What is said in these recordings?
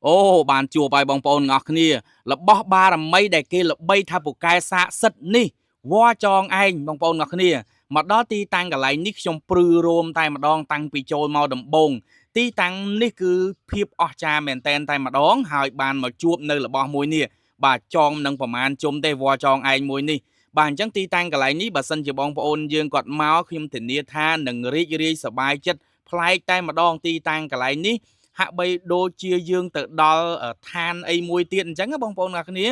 អូបានជួបឲ្យបងប្អូនទាំងអស់គ្នារបស់បារមីដែលគេល្បីថាពូកែស័ក្តិសិទ្ធិនេះវ៉ាចងឯងបងប្អូនទាំងអស់គ្នាមកដល់ទីតាំងកន្លែងនេះខ្ញុំព្រឺរោមតែម្ដងតាំងពីចូលមកដំបូងទីតាំងនេះគឺភាពអស្ចារ្យមែនតែនតែម្ដងហើយបានមកជួបនៅរបស់មួយនេះបាទចងនឹងប្រមាណជុំទេវ៉ាចងឯងមួយនេះបាទអញ្ចឹងទីតាំងកន្លែងនេះបើសិនជាបងប្អូនយើងគាត់មកខ្ញុំធានាថានឹងរីករាយសប្បាយចិត្តប្លែកតែម្ដងទីតាំងកន្លែងនេះហាក់បីដូចជាយើងទៅដល់ឋានអីមួយទៀតអញ្ចឹងបងប្អូនអ្នកគ្នា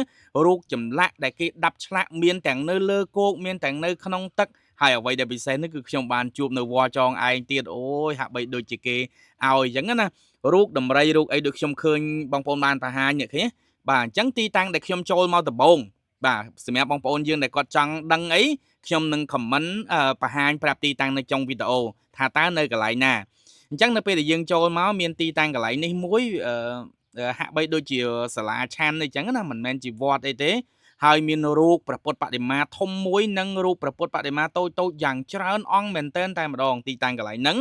រូបចម្លាក់ដែលគេដាប់ឆ្លាក់មានទាំងនៅលើគោកមានទាំងនៅក្នុងទឹកហើយអ្វីដែលពិសេសនេះគឺខ្ញុំបានជួបនៅវ៉ាចងឯងទៀតអូយហាក់បីដូចជាគេឲ្យអញ្ចឹងណារូបដំរីរូបអីដូចខ្ញុំឃើញបងប្អូនបានបង្ហាញនេះឃើញបាទអញ្ចឹងទីតាំងដែលខ្ញុំចូលមកដំបូងបាទសម្រាប់បងប្អូនយើងដែលគាត់ចង់ដឹងអីខ្ញុំនឹង comment បង្ហាញប្រាប់ទីតាំងនៅចុងវីដេអូថាតើនៅកន្លែងណាអញ្ចឹងនៅពេលដែលយើងចូលមកមានទីតាំងកន្លែងនេះមួយហាក់បីដូចជាសាលាឆាន់អីចឹងណាមិនមែនជាវត្តអីទេហើយមានរូបព្រះពុទ្ធបដិមាធំមួយនិងរូបព្រះពុទ្ធបដិមាតូចៗយ៉ាងច្រើនអង្គមែនទែនតែម្ដងទីតាំងកន្លែងហ្នឹង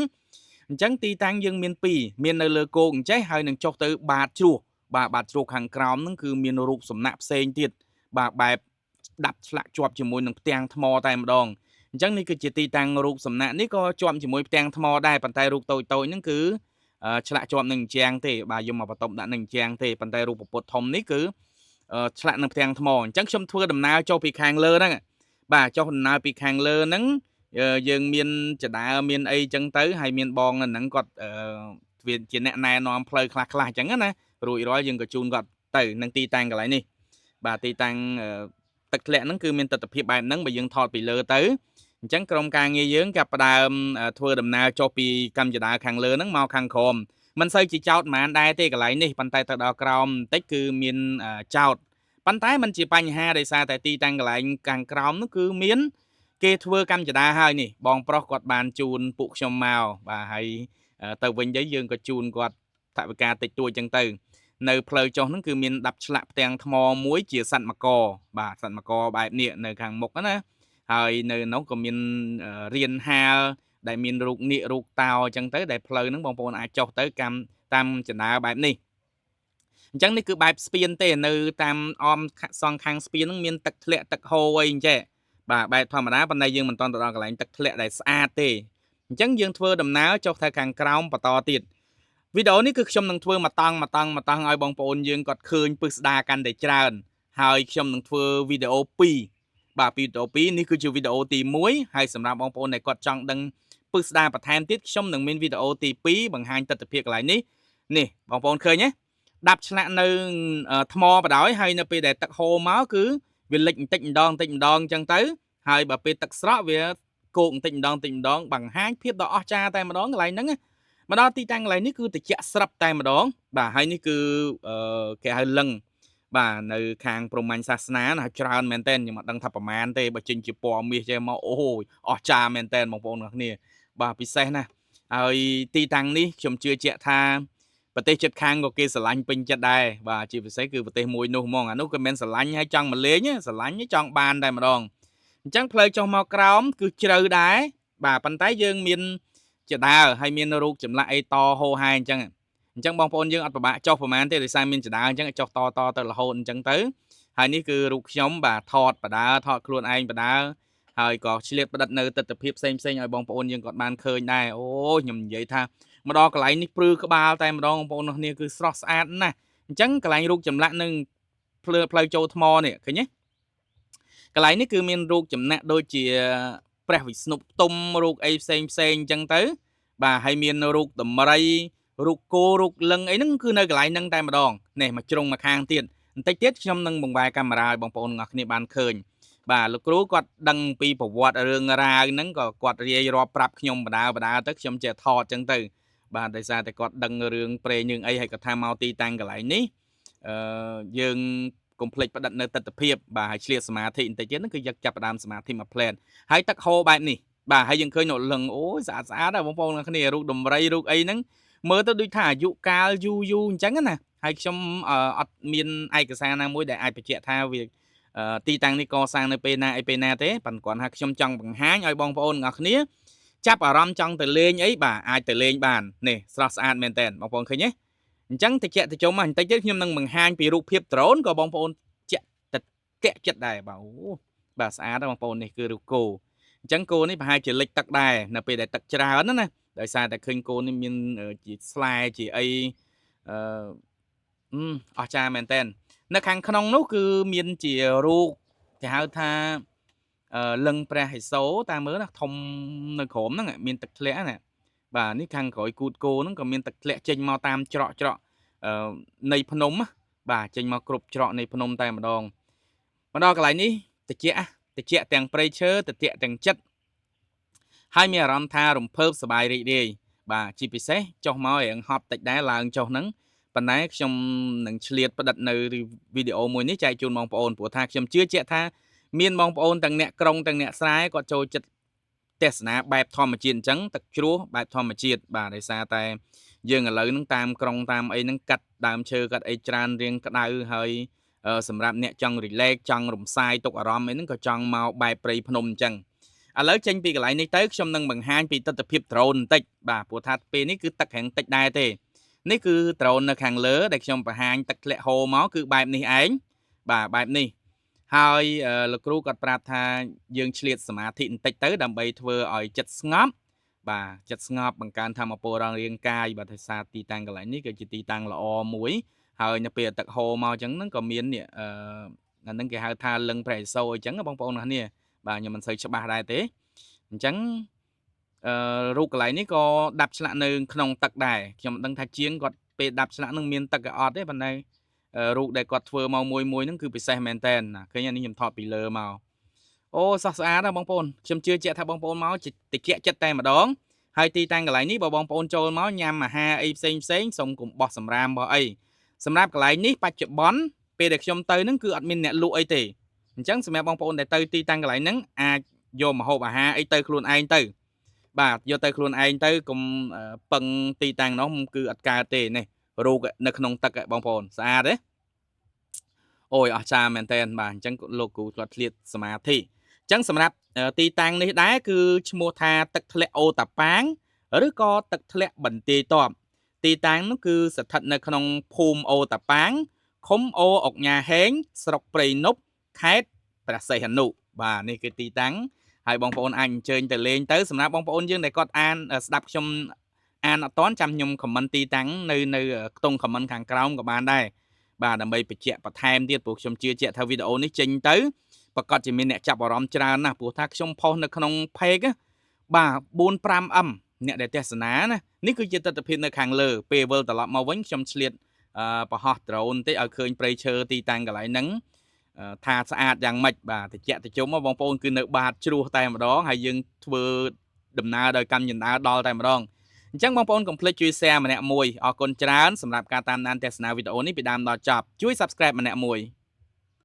អញ្ចឹងទីតាំងយើងមាន2មាននៅលើគោកអញ្ចេះហើយនឹងចុះទៅបាតជ្រោះបាទបាតជ្រោះខាងក្រោមហ្នឹងគឺមានរូបសំណាកផ្សេងទៀតបាទបែបដាប់ឆ្លាក់ជាប់ជាមួយនឹងផ្ទាំងថ្មតែម្ដងអញ្ចឹងនេះគឺជាទីតាំងរូបសំណាកនេះក៏ជាប់ជាមួយផ្ទាំងថ្មដែរប៉ុន្តែរូបតូចៗហ្នឹងគឺឆ្លាក់ជាប់នឹងជញ្ជាំងទេបាទយកមកបន្ទប់ដាក់នឹងជញ្ជាំងទេប៉ុន្តែរូបពុទ្ធធំនេះគឺឆ្លាក់នឹងផ្ទាំងថ្មអញ្ចឹងខ្ញុំធ្វើដំណើរចុះពីខាងលើហ្នឹងបាទចុះដំណើរពីខាងលើហ្នឹងយើងមានចដាមានអីចឹងទៅហើយមានបងហ្នឹងគាត់វាជាអ្នកណែនាំផ្លូវខ្លះៗអញ្ចឹងណារួចរាល់យើងក៏ជូនគាត់ទៅនឹងទីតាំងកន្លែងនេះបាទទីតាំងទឹកធ្លាក់ហ្នឹងគឺមានទស្សនវិជ្ជាបែបហ្នឹងបើយើងថតពីលើទៅអញ្ចឹងក្រុមការងារយើងចាប់ផ្ដើមធ្វើដំណើរចុះពីកម្មចដាខាងលើហ្នឹងមកខាងក្រោមមិនសូវជាចោតប៉ុន្មានដែរទេកន្លែងនេះប៉ុន្តែទៅដល់ក្រោមបន្តិចគឺមានចោតប៉ុន្តែมันជាបញ្ហាដោយសារតែទីតាំងកន្លែងខាងក្រោមនោះគឺមានគេធ្វើកម្មចដាហើយនេះបងប្រុសគាត់បានជូនពួកខ្ញុំមកបាទហើយទៅវិញទៅយើងក៏ជូនគាត់ថវិកាតិចតួចចឹងទៅនៅផ្លូវចុះហ្នឹងគឺមានដាប់ឆ្លាក់ផ្ទាំងថ្មមួយជាសត្វមកបាទសត្វមកបែបនេះនៅខាងមុខណាហើយនៅនោះក៏មានរៀនហាលដែលមានរូបនាគរូបតោអញ្ចឹងទៅដែលផ្លូវហ្នឹងបងប្អូនអាចចុះទៅតាមចណ្ដើបែបនេះអញ្ចឹងនេះគឺបែបស្ពានទេនៅតាមអមសងខាងស្ពានហ្នឹងមានទឹកធ្លាក់ទឹកហូរអីអញ្ចឹងបាទបែបធម្មតាប៉ុន្តែយើងមិនតន់ទៅដល់កន្លែងទឹកធ្លាក់ដែលស្អាតទេអញ្ចឹងយើងធ្វើដំណើរចុះទៅខាងក្រោមបន្តទៀតវីដេអូនេះគឺខ្ញុំនឹងធ្វើមកតង់ឲ្យបងប្អូនយើងគាត់ឃើញពិស្ដារកាន់តែច្រើនហើយខ្ញុំនឹងធ្វើវីដេអូ2បាទវីដេអូ2នេះគឺជាវីដេអូទី1ហើយសម្រាប់បងប្អូនដែលគាត់ចង់ដឹងពិស្ដារបន្ថែមទៀតខ្ញុំនឹងមានវីដេអូទី2បង្ហាញទស្សនវិជ្ជាកន្លែងនេះនេះបងប្អូនឃើញទេដាប់ឆ្លាក់នៅថ្មបដ ாய் ហើយនៅពេលដែលទឹកហូរមកគឺវាលិចបន្តិចម្ដងអញ្ចឹងទៅហើយបើពេលទឹកស្រកវាគោកបន្តិចម្ដងបង្ហាញភាពដ៏អស្ចារ្យតែម្ដងកន្លែងហ្នឹងមកដល់ទីតាំងកន្លែងនេះគឺត្រជាក់ស្រាប់តែម្ដងបាទហើយនេះគឺគេហៅលឹងបាទនៅខាងព្រហ្មញ្ញសាសនាណាច្រើនមែនតើខ្ញុំអត់ដឹងថាប្រមាណទេបើចេញជាពណ៌មាសចេះមកអូយអស្ចារ្យមែនតើបងប្អូនទាំងគ្នាបាទពិសេសណាស់ហើយទីតាំងនេះខ្ញុំជឿជាក់ថាប្រទេសជិតខាងក៏គេស្រឡាញ់ពេញចិត្តដែរបាទជាពិសេសគឺប្រទេសមួយនោះហ្មងអានោះក៏មានស្រឡាញ់ហើយចង់មកលេងស្រឡាញ់ចង់បានតែម្ដងអញ្ចឹងផ្លូវចុះមកក្រោមគឺជ្រៅដែរបាទប៉ុន្តែយើងមានចដាហើយមានរូបចម្លាក់អីតហោហែអញ្ចឹងបងប្អូនយើងអត់ពិបាកចុះប្រហែលទេដោយសារមានចដាអញ្ចឹងចុះតទៅរហូតអញ្ចឹងទៅហើយនេះគឺរូបខ្ញុំបាទថតបដាថតខ្លួនឯងបដាហើយក៏ឆ្លៀតផ្ដិតនៅទស្សនវិជ្ជាផ្សេងឲ្យបងប្អូនយើងគាត់បានឃើញដែរអូខ្ញុំនិយាយថាមកដល់កន្លែងនេះព្រឺក្បាលតែម្ដងបងប្អូនគ្នាគឺស្រស់ស្អាតណាស់អញ្ចឹងកន្លែងរូបចម្លាក់នឹងផ្លូវចូលថ្មនេះឃើញទេកន្លែងនេះគឺមានរូបចម្លាក់ដូចជាព្រះវិស្ណុផ្ទុំរូបអីផ្សេងអញ្ចឹងទៅបាទហើយមានរូបដំរីរូបគោរូបលឹងអីហ្នឹងគឺនៅកន្លែងហ្នឹងតែម្ដងនេះមកជ្រុងមកខាងទៀតបន្តិចទៀតខ្ញុំនឹងបង្វែរកាមេរ៉ាឲ្យបងប្អូនទាំងអស់គ្នាបានឃើញបាទលោកគ្រូគាត់ដឹងពីប្រវត្តិរឿងរ៉ាវហ្នឹងក៏គាត់រាយរាប់ប្រាប់ខ្ញុំបដាទៅខ្ញុំចេះថតអញ្ចឹងទៅបាទដោយសារតែគាត់ដឹងរឿងព្រេងយើងអីហើយគាត់ថាមកទីតាំងកន្លែងនេះយើងកុំភ្លេចផ្ដិតនៅទស្សនវិជ្ជាបាទហើយឆ្លៀតសមាធិបន្តិចទៀតហ្នឹងគឺយកចាប់ផ្ដើមសមាធិមកផ្លែតហើយទឹកហូរបែបនេះបាទហើយយើងឃើញនៅលឹងអូយស្អាតដែរបងប្អូនគ្នារូបដំរីរូបអីហ្នឹងមើលទៅដូចថាអាយុកាលយូរអញ្ចឹងណាហើយខ្ញុំអត់មានឯកសារណាមួយដែលអាចបញ្ជាក់ថាវាទីតាំងនេះកសាងនៅពេលណាទេប៉ុន្តែគាត់ថាខ្ញុំចង់បង្ហាញឲ្យបងប្អូនទាំងអស់គ្នាចាប់អារម្មណ៍ចង់ទៅលេងអីបាទអាចទៅលេងបាននេះស្រស់ស្អាតមែនតើបងប្អូនឃើញទេអ ចឹងតិចទៅជុំបន្តិចទៀតខ្ញុំនឹងបង្ហាញពីរូបភាពដ្រូនក៏បងប្អូនជាក់ចិត្តដែរបាទអូបាទស្អាតបងប្អូននេះគឺរូបគោអញ្ចឹងគោនេះប្រហែលជាលិចទឹកដែរនៅពេលដែលទឹកច្រើនណាដោយសារតែឃើញគោនេះមានជាស្លែជាអីអឺអស្ចារ្យមែនតើនៅខាងក្នុងនោះគឺមានជារូបគេហៅថាលឹងព្រះហិសូតាមមើលណាធំនៅក្រោមហ្នឹងមានទឹកធ្លាក់ណាបាទនេះខាងក្រោយគូតគោហ្នឹងក៏មានទឹកធ្លាក់ចេញមកតាមច្រកនៃភ្នំបាទចេញមកគ្រប់ច្រកនៃភ្នំតែម្ដងមកដល់កន្លែងនេះតិចទាំងព្រៃឈើតិចទាំងចិត្តហើយមានអារម្មណ៍ថារំភើបសប្បាយរីករាយបាទជាពិសេសចុះមករៀងហត់តិចដែរឡើងចុះហ្នឹងប៉ុន្តែខ្ញុំនឹងឆ្លៀតផ្តិតនៅវីដេអូមួយនេះចែកជូនបងប្អូនព្រោះថាខ្ញុំជឿជាក់ថាមានបងប្អូនទាំងអ្នកក្រុងទាំងអ្នកស្រែគាត់ចូលចិត្តទស្សនាបែបធម្មជាតិអញ្ចឹងទឹកជ្រោះបែបធម្មជាតិបាទដោយសារតែយើងឥឡូវហ្នឹងតាមក្រុងតាមអីហ្នឹងកាត់ដើមឈើកាត់អីច្រើនរៀងក្តៅហើយសម្រាប់អ្នកចង់ relax ចង់រំសាយទុកអារម្មណ៍អីហ្នឹងក៏ចង់មកបែបព្រៃភ្នំអញ្ចឹងឥឡូវចេញពីកន្លែងនេះទៅខ្ញុំនឹងបង្ហាញពីទស្សនវិជ្ជាដ្រូនបន្តិចបាទព្រោះថាពេលនេះគឺទឹករាំងតិចដែរទេនេះគឺដ្រូននៅខាងលើដែលខ្ញុំបង្ហាញទឹកធ្លាក់ហូរមកគឺបែបនេះឯងបាទបែបនេះហើយលោកគ្រូគាត់ប្រាប់ថាយើងឆ្លៀតសមាធិបន្តិចទៅដើម្បីធ្វើឲ្យចិត្តស្ងប់បាទចិត្តស្ងប់បង្កើនធម៌ពលរាងកាយបាទដោយសារទីតាំងកន្លែងនេះគឺជាទីតាំងល្អមួយហើយនៅពេលទឹកហូរមកអញ្ចឹងហ្នឹងក៏មាននេះអាហ្នឹងគេហៅថាលឹងព្រះឥសូរអញ្ចឹងបងប្អូនអ្នកនេះបាទខ្ញុំមិនសូវច្បាស់ដែរទេអញ្ចឹងរូបកន្លែងនេះក៏ដាប់ឆ្លាក់នៅក្នុងទឹកដែរខ្ញុំមិនដឹងថាជាងគាត់ពេលដាប់ឆ្លាក់នឹងមានទឹកក៏អត់ទេប៉ុន្តែរូបដែលគាត់ធ្វើមកមួយហ្នឹងគឺពិសេសមែនតើណាឃើញនេះខ្ញុំថតពីលើមកអូសោះស្អាតណាបងប្អូនខ្ញុំជឿជាក់ថាបងប្អូនមកតិចចិត្តតែម្ដងហើយទីតាំងកន្លែងនេះបើបងប្អូនចូលមកញ៉ាំអាហារអីផ្សេងសុំកុំបោះសម្រាមបោះអីសម្រាប់កន្លែងនេះបច្ចុប្បន្នពេលដែលខ្ញុំទៅហ្នឹងគឺអត់មានអ្នកលក់អីទេអញ្ចឹងសម្រាប់បងប្អូនដែលទៅទីតាំងកន្លែងហ្នឹងអាចយកម្ហូបអាហារអីទៅខ្លួនឯងទៅបាទយកទៅខ្លួនឯងទៅកុំពឹងទីតាំងនោះគឺអត់កើតទេនេះរូបនៅក្នុងទឹកបងប្អូនស្អាតទេអូយអស្ចារ្យមែនតើបាទអញ្ចឹងលោកគ្រូគាត់ឆ្លៀតសមាធិអញ្ចឹងសម្រាប់ទីតាំងនេះដែរគឺឈ្មោះថាទឹកធ្លាក់អូតាប៉ាងឬក៏ទឹកធ្លាក់បន្ទាយតបទីតាំងនោះគឺស្ថិតនៅក្នុងភូមិអូតាប៉ាងឃុំអូអុកញ៉ាហេងស្រុកព្រៃនប់ខេត្តព្រះសីហនុបាទនេះគឺទីតាំងហើយបងប្អូនអាចអញ្ជើញទៅលេងទៅសម្រាប់បងប្អូនយើងដែលគាត់អានស្ដាប់ខ្ញុំអានអត់តាន់ចាំខ្ញុំខមមិនទីតាំងនៅខ្ទង់ខមមិនខាងក្រោមក៏បានដែរបាទដើម្បីបញ្ជាក់បន្ថែមទៀតព្រោះខ្ញុំជឿជាក់ថាវីដេអូនេះចេញទៅប្រកាសជាមានអ្នកចាប់អារម្មណ៍ច្រើនណាស់ព្រោះថាខ្ញុំផុសនៅក្នុង page បាទ 4-5M អ្នកដែលទស្សនាណានេះគឺជាទស្សនវិជ្ជានៅខាងលើពេលវិលត្រឡប់មកវិញខ្ញុំឆ្លៀតប្រហោះដ្រូនតិចឲ្យឃើញព្រៃឈើទីតាំងកន្លែងហ្នឹងថាស្អាតយ៉ាងម៉េចបាទតិចទៅជុំមកបងប្អូនគឺនៅបាតជ្រោះតែម្ដងហើយយើងធ្វើដំណើរដោយកម្មយន្តដល់តែម្ដងអញ្ចឹងបងប្អូនកុំភ្លេចជួយ share ម្នាក់មួយអរគុណច្រើនសម្រាប់ការតាមដានទស្សនាវីដេអូនេះពីដើមដល់ចប់ជួយ subscribe ម្នាក់មួយ